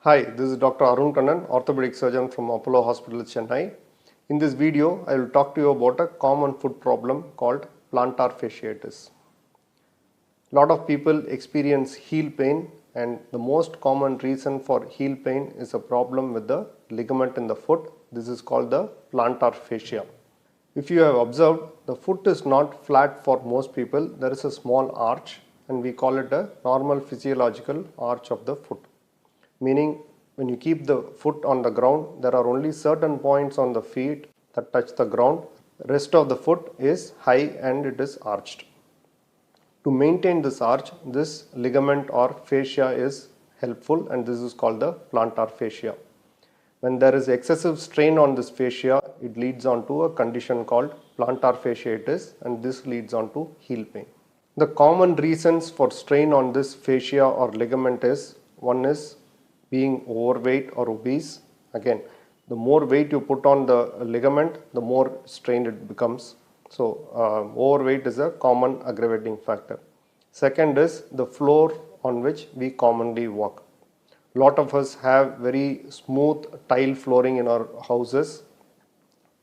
Hi, this is Dr. Arun Kannan, Orthopaedic Surgeon from Apollohospitals, Chennai. In this video, I will talk to you about a common foot problem called plantar fasciitis. A lot of people experience heel pain, and the most common reason for heel pain is a problem with the ligament in the foot. This is called the plantar fascia. If you have observed, the foot is not flat for most people. There is a small arch, and we call it a normal physiological arch of the foot. Meaning, when you keep the foot on the ground, there are only certain points on the feet that touch the ground. The rest of the foot is high and it is arched. To maintain this arch, this ligament or fascia is helpful, and this is called the plantar fascia. When there is excessive strain on this fascia, it leads on to a condition called plantar fasciitis, and this leads on to heel pain. The common reasons for strain on this fascia or ligament is, one is being overweight or obese. Again, the more weight you put on the ligament, the more strained it becomes. So, overweight is a common aggravating factor. Second is the floor on which we commonly walk. A lot of us have very smooth tile flooring in our houses.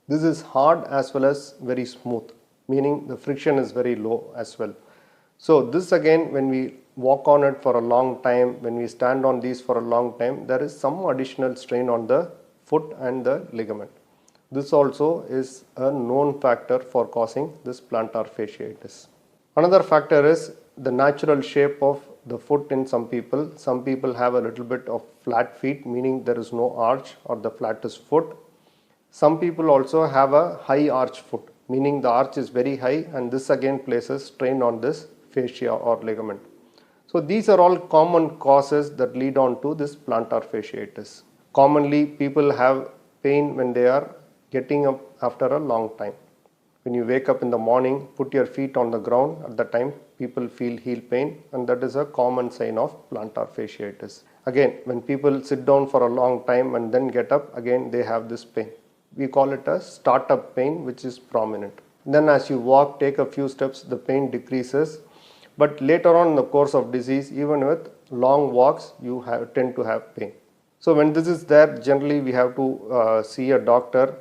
This is hard as well as very smooth, meaning the friction is very low as well. So this again, when we walk on it for a long time, when we stand on these for a long time, there is some additional strain on the foot and the ligament. This also is a known factor for causing this plantar fasciitis. Another factor is the natural shape of the foot in some people. Some people have a little bit of flat feet, meaning there is no arch or the flattest foot. Some people also have a high arch foot, meaning the arch is very high, and this again places strain on this fascia or ligament. So these are all common causes that lead on to this plantar fasciitis. Commonly, people have pain when they are getting up after a long time. When you wake up in the morning, put your feet on the ground, at the time people feel heel pain, and that is a common sign of plantar fasciitis. Again, when people sit down for a long time and then get up, again they have this pain. We call it a startup pain, which is prominent. Then as you walk, take a few steps, the pain decreases. But later on in the course of disease, even with long walks, you tend to have pain. So when this is there, generally we have to see a doctor.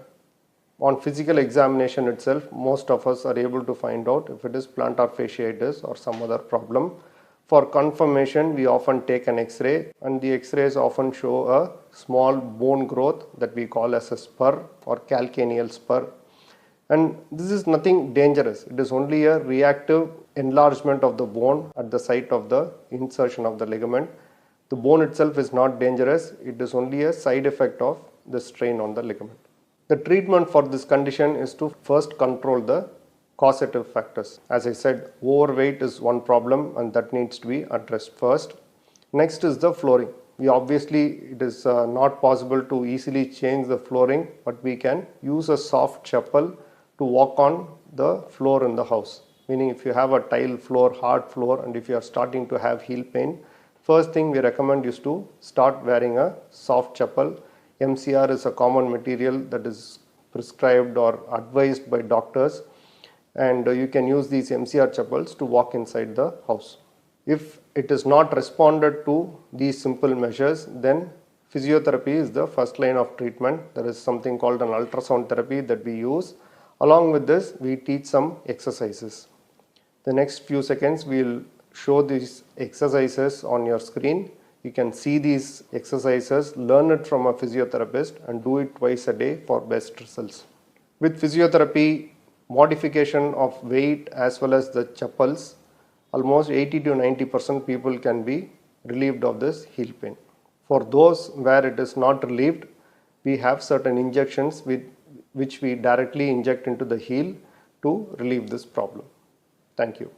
On physical examination itself, most of us are able to find out if it is plantar fasciitis or some other problem. For confirmation, we often take an X-ray, and the X-rays often show a small bone growth that we call as a spur or calcaneal spur. And this is nothing dangerous. It is only a reactive enlargement of the bone at the site of the insertion of the ligament. The bone itself is not dangerous. It is only a side effect of the strain on the ligament. The treatment for this condition is to first control the causative factors. As I said, overweight is one problem, and that needs to be addressed first. Next is the flooring. It is not possible to easily change the flooring, but we can use a soft chappal to walk on the floor in the house. Meaning, if you have a tile floor, hard floor, and if you are starting to have heel pain, first thing we recommend is to start wearing a soft chappal. MCR is a common material that is prescribed or advised by doctors, and you can use these MCR chappals to walk inside the house. If it is not responded to these simple measures, then physiotherapy is the first line of treatment. There is something called an ultrasound therapy that we use. Along with this, we teach some exercises. The next few seconds, we will show these exercises on your screen. You can see these exercises, learn it from a physiotherapist, and do it twice a day for best results. With physiotherapy, modification of weight as well as the chappals, almost 80 to 90% people can be relieved of this heel pain. For those where it is not relieved, we have certain injections which we directly inject into the heel to relieve this problem. Thank you.